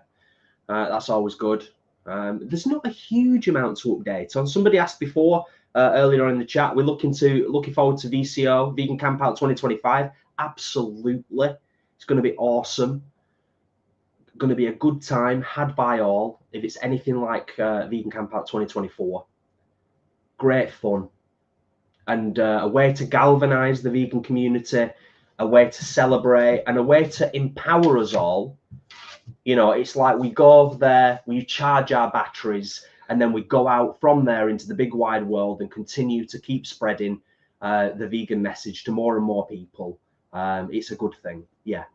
That's always good. There's not a huge amount to update on. Somebody asked before earlier in the chat. We're looking forward to VCO, Vegan Camp Out 2025. Absolutely, it's going to be awesome. Going to be a good time, had by all. If it's anything like Vegan Camp Out 2024, great fun. And a way to galvanize the vegan community, a way to celebrate, and a way to empower us all. You know, it's like we go over there, we charge our batteries, and then we go out from there into the big wide world and continue to keep spreading the vegan message to more and more people. It's a good thing. Yeah.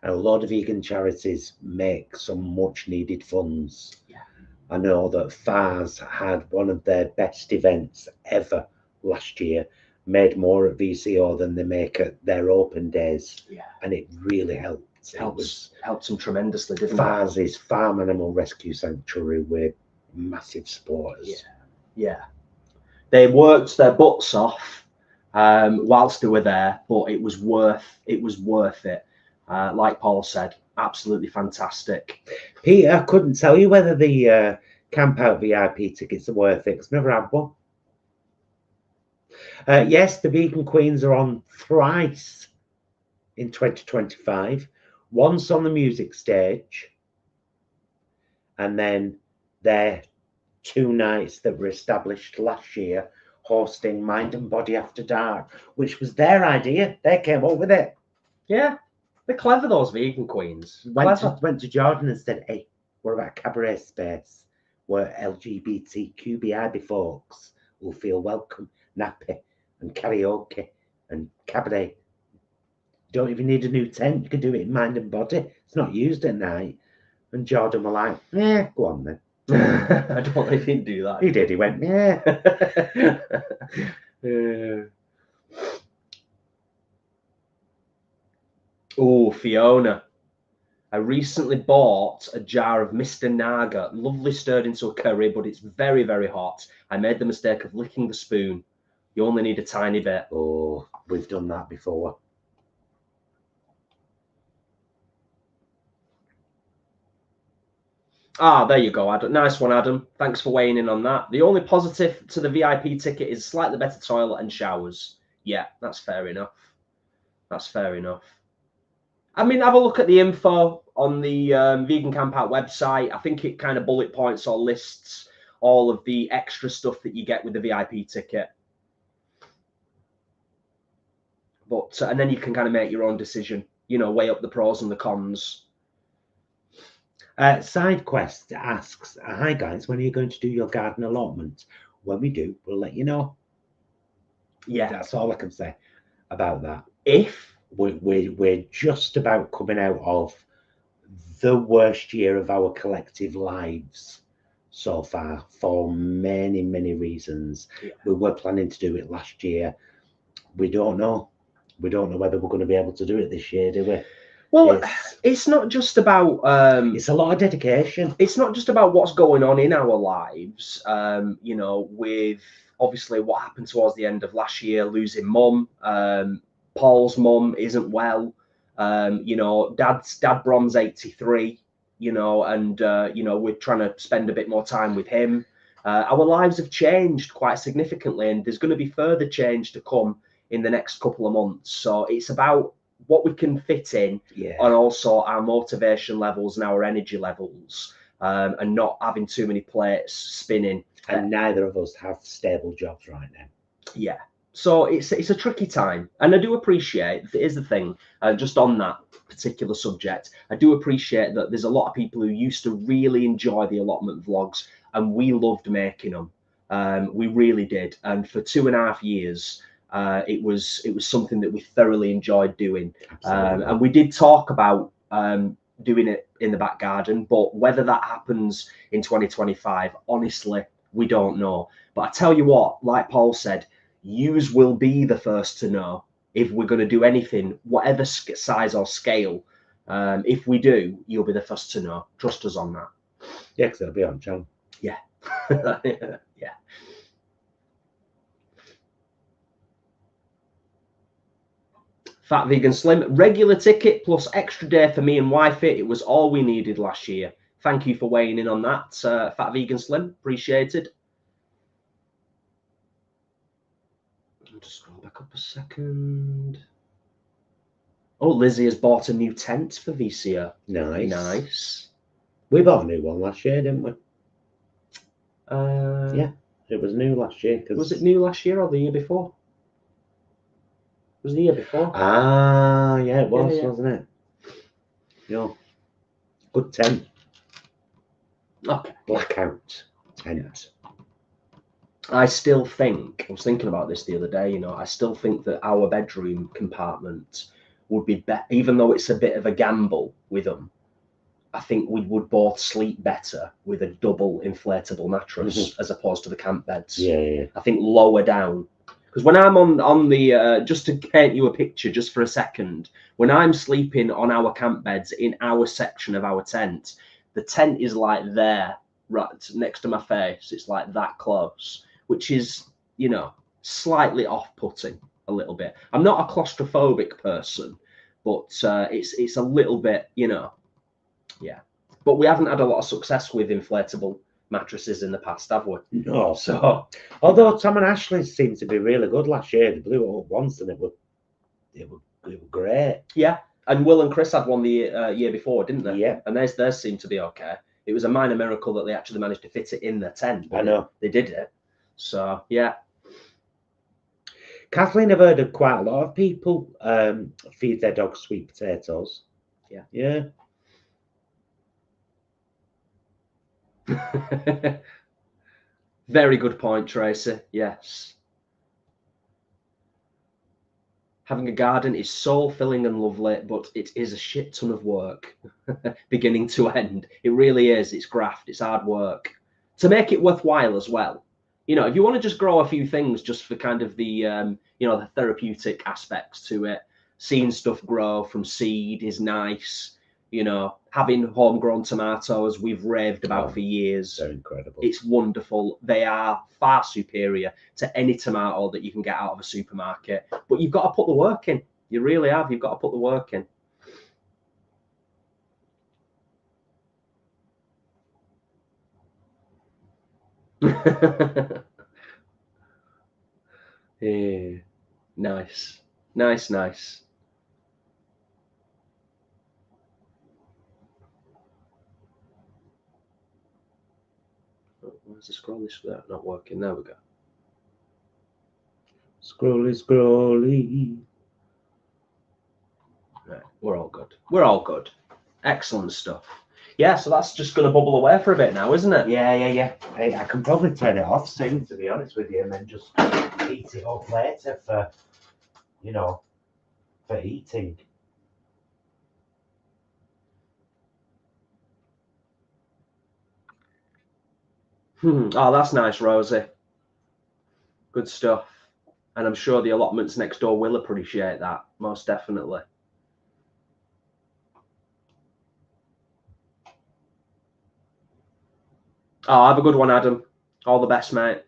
And a lot of vegan charities make some much needed funds. Yeah. I know that FARS had one of their best events ever last year, made more at VCO than they make at their open days. Yeah. And it really helped. Helped them tremendously, didn't it? FARS is Farm Animal Rescue Sanctuary with massive supporters. Yeah. They worked their butts off whilst they were there, but it was worth it. Like Paul said, absolutely fantastic. Peter, I couldn't tell you whether the Camp Out VIP tickets are worth it. I've never had one. Yes, the Vegan Queens are on thrice in 2025. Once on the music stage, and then their 2 nights that were established last year, hosting Mind and Body After Dark, which was their idea. They came up with it. Yeah. They're clever, those Vegan Queens. Went to Jordan and said, hey, what about a cabaret space where LGBTQBI folks will feel welcome, nappy and karaoke and cabaret. You don't even need a new tent. You can do it in Mind and Body. It's not used at night. And Jordan were like, yeah, go on then. I don't think he didn't do that. He did. He went, yeah. Oh, Fiona. I recently bought a jar of Mr. Naga. Lovely stirred into a curry, but it's very, very hot. I made the mistake of licking the spoon. You only need a tiny bit. Oh, we've done that before. Ah, there you go, Adam. Nice one, Adam. Thanks for weighing in on that. The only positive to the VIP ticket is slightly better toilet and showers. Yeah, that's fair enough. That's fair enough. I mean, have a look at the info on the Vegan Camp Out website. I think it kind of bullet points or lists all of the extra stuff that you get with the VIP ticket. But and then you can kind of make your own decision, you know, weigh up the pros and the cons. SideQuest asks, hi guys, when are you going to do your garden allotment? When we do, we'll let you know. Yeah, that's all I can say about that. If we're just about coming out of the worst year of our collective lives so far for many, many reasons. Yeah. We were planning to do it last year. We don't know. We don't know whether we're going to be able to do it this year, do we? Well, it's not just about it's a lot of dedication. It's not just about what's going on in our lives, you know, with obviously what happened towards the end of last year, losing mum. Paul's mum isn't well. You know, dad Brom's 83, you know, and you know, we're trying to spend a bit more time with him. Our lives have changed quite significantly, and there's going to be further change to come in the next couple of months. So it's about what we can fit in, and also our motivation levels and our energy levels, and not having too many plates spinning. And neither of us have stable jobs right now. Yeah. So it's a tricky time, and I do appreciate, here's the thing, just on that particular subject, I do appreciate that there's a lot of people who used to really enjoy the allotment vlogs, and we loved making them. We really did, and for 2.5 years, it was something that we thoroughly enjoyed doing. And we did talk about doing it in the back garden, but whether that happens in 2025, honestly, we don't know. But I tell you what, like Paul said, yous will be the first to know if we're going to do anything, whatever size or scale. If we do, you'll be the first to know. Trust us on that. Yeah, because it'll be on channel. Yeah. Yeah. Fat Vegan Slim, regular ticket plus extra day for me and wifey. It was all we needed last year. Thank you for weighing in on that, Fat Vegan Slim. Appreciated. I'll just scroll back up a second. Oh, Lizzie has bought a new tent for VCO. Nice. Nice. We bought a new one last year, didn't we? Yeah, it was new last year. Was it new last year or the year before? It was the year before. Ah, yeah, it was, Yeah. wasn't it? Yeah. Good tent. Okay. Blackout tent. I still think, I was thinking about this the other day, you know, I still think that our bedroom compartment would be better, even though it's a bit of a gamble with them. I think we would both sleep better with a double inflatable mattress as opposed to the camp beds. Yeah. I think lower down. Because when I'm on the, just to paint you a picture just for a second, when I'm sleeping on our camp beds in our section of our tent, the tent is like there, right next to my face. It's like that close, which is, you know, slightly off-putting a little bit. I'm not a claustrophobic person, but it's a little bit, you know, yeah. But we haven't had a lot of success with inflatable mattresses in the past, have we? No. So, although Tom and Ashley seemed to be really good last year, they blew it up once, and it were great. Yeah, and Will and Chris had one the year before, didn't they? Yeah. And theirs seemed to be okay. It was a minor miracle that they actually managed to fit it in their tent. I know. They did it. So, yeah. Kathleen, I've heard of quite a lot of people feed their dogs sweet potatoes. Yeah. Yeah. Very good point, Tracy. Yes. Having a garden is soul filling and lovely, but it is a shit ton of work, beginning to end. It really is. It's graft. It's hard work to make it worthwhile as well. You know, if you want to just grow a few things just for kind of the, you know, the therapeutic aspects to it, seeing stuff grow from seed is nice. You know, having homegrown tomatoes we've raved about for years. They're incredible. It's wonderful. They are far superior to any tomato that you can get out of a supermarket. But you've got to put the work in. You really have. You've got to put the work in. Yeah. Nice. Nice. Where's the scroll list for that? Not working. There we go. Scrolly. Right. We're all good. We're all good. Excellent stuff. Yeah, so that's just going to bubble away for a bit now, isn't it? Yeah. I can probably turn it off soon, to be honest with you, and then just heat it up later for, you know, for eating. Oh, that's nice, Rosie. Good stuff. And I'm sure the allotments next door will appreciate that, most definitely. Oh, have a good one, Adam. All the best, mate.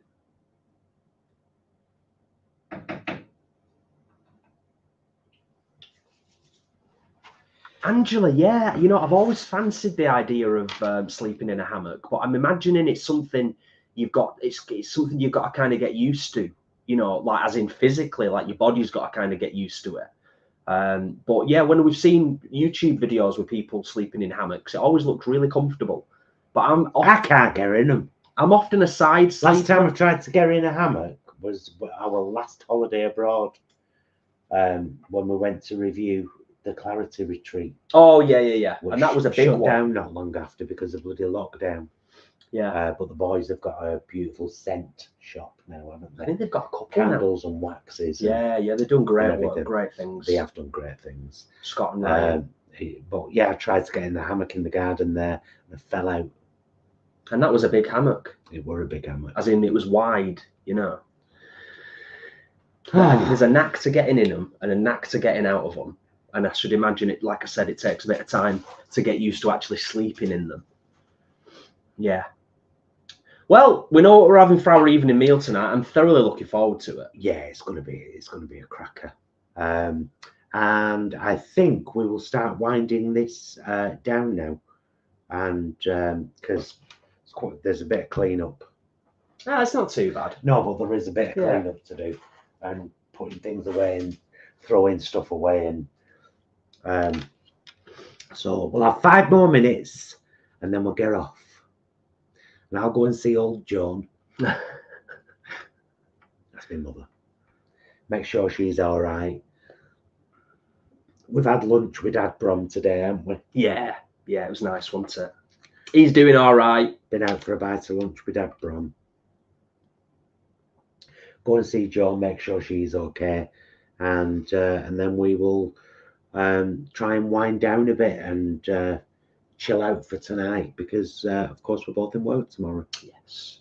Angela, yeah, you know, I've always fancied the idea of sleeping in a hammock, but I'm imagining it's something you've got. It's something you've got to kind of get used to, you know, like as in physically, like your body's got to kind of get used to it. But yeah, when we've seen YouTube videos with people sleeping in hammocks, it always looks really comfortable. But I can't get in them. I'm often a side sleeper. Last time I tried to get in a hammock was our last holiday abroad, when we went to review the Clarity Retreat. Oh yeah. And that was a big shut one. down not long after because of bloody lockdown. Yeah. But the boys have got a beautiful scent shop now, haven't they? I think they've got a couple candles and waxes. Yeah, they're doing great work, great things. They have done great things. Scott and Ryan. But yeah, I tried to get in the hammock in the garden there and I fell out. And that was a big hammock. It were a big hammock. As in, it was wide, you know. There's a knack to getting in them and a knack to getting out of them. And I should imagine it, like I said, it takes a bit of time to get used to actually sleeping in them. Yeah. Well, we know what we're having for our evening meal tonight. I'm thoroughly looking forward to it. Yeah, it's gonna be a cracker. And I think we will start winding this down now. And because there's a bit of cleanup. Ah, it's not too bad. No, but there is a bit of cleanup to do and putting things away and throwing stuff away, and so we'll have 5 more minutes and then we'll get off. And I'll go and see old Joan. That's my mother. Make sure she's all right. We've had lunch with Dad Brom today, haven't we? Yeah, it was nice, wasn't it? He's doing all right. Been out for a bite of lunch with Dad Brom. Go and see Joan, make sure she's okay, and then we will try and wind down a bit and chill out for tonight because of course we're both in work tomorrow. Yes.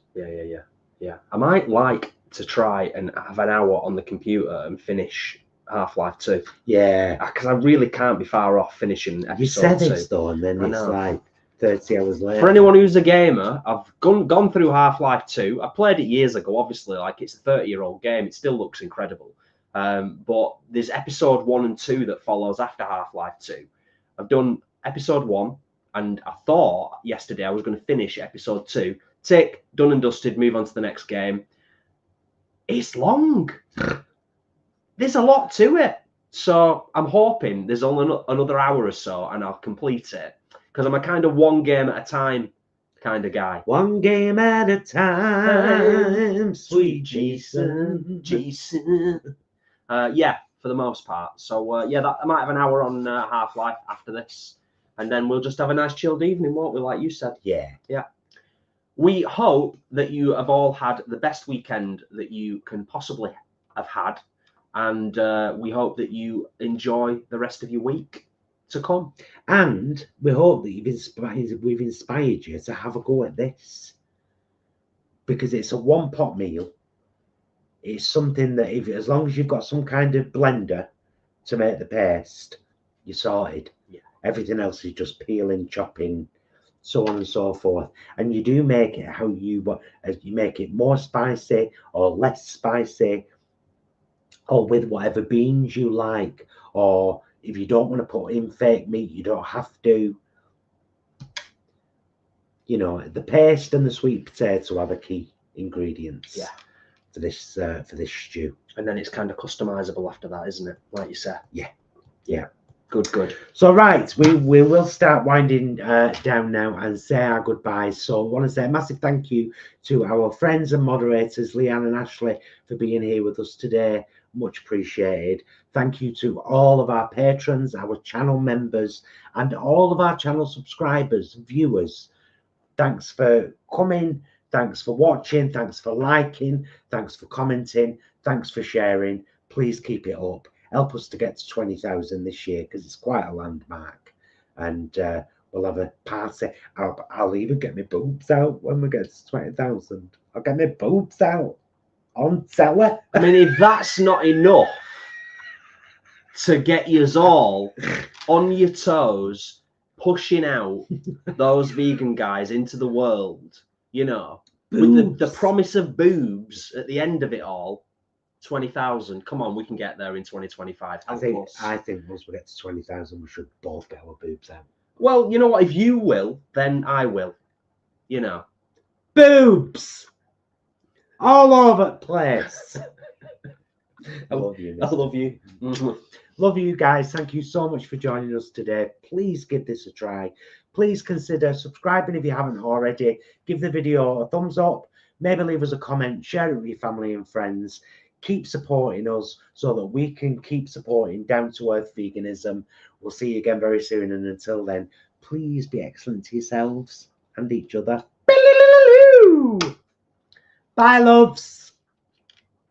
Yeah. I might like to try and have an hour on the computer and finish Half-Life 2. Yeah. Because I really can't be far off finishing episode 2. You said this though, and then it's like 30 hours later. For anyone who's a gamer, I've gone through Half-Life 2. I played it years ago, obviously, like it's a 30-year-old game. It still looks incredible. But there's episode 1 and 2 that follows after Half-Life 2. I've done episode 1, and I thought yesterday I was going to finish episode 2. Tick, done and dusted, move on to the next game. It's long. There's a lot to it. So I'm hoping there's only another hour or so and I'll complete it. Because I'm a kind of one game at a time kind of guy. One game at a time, sweet Jason. Yeah, for the most part. So I might have an hour on Half-Life after this. And then we'll just have a nice chilled evening, won't we, like you said? Yeah. We hope that you have all had the best weekend that you can possibly have had. And we hope that you enjoy the rest of your week to come. And we hope that we've inspired you to have a go at this. Because it's a one-pot meal. It's something that as long as you've got some kind of blender to make the paste, you're sorted. Yeah. Everything else is just peeling, chopping, so on and so forth. And you do make it how you want. You make it more spicy or less spicy, or with whatever beans you like. Or if you don't want to put in fake meat, you don't have to. You know, the paste and the sweet potato are the key ingredients. Yeah. For this stew. And then it's kind of customizable after that, isn't it? Like you said. Yeah. Good. So right, we will start winding down now and say our goodbyes. So I want to say a massive thank you to our friends and moderators, Leanne and Ashley, for being here with us today. Much appreciated. Thank you to all of our patrons, our channel members, and all of our channel subscribers, viewers. Thanks for coming. Thanks for watching. Thanks for liking. Thanks for commenting. Thanks for sharing. Please keep it up. Help us to get to 20,000 this year, because it's quite a landmark. And we'll have a party. I'll even get my boobs out when we get to 20,000. I'll get my boobs out on telly. I mean, if that's not enough to get yous all on your toes, pushing out those vegan guys into the world, you know, with the promise of boobs at the end of it all, 20,000. Come on, we can get there in 2025. I think once we get to 20,000, we should both get our boobs out. Well, you know what? If you will, then I will. You know, boobs all over the place. I love you. I love you. Love you guys. Thank you so much for joining us today. Please give this a try. Please consider subscribing if you haven't already. Give the video a thumbs up. Maybe leave us a comment. Share it with your family and friends. Keep supporting us so that we can keep supporting down-to-earth veganism. We'll see you again very soon. And until then, please be excellent to yourselves and each other. Bye, loves.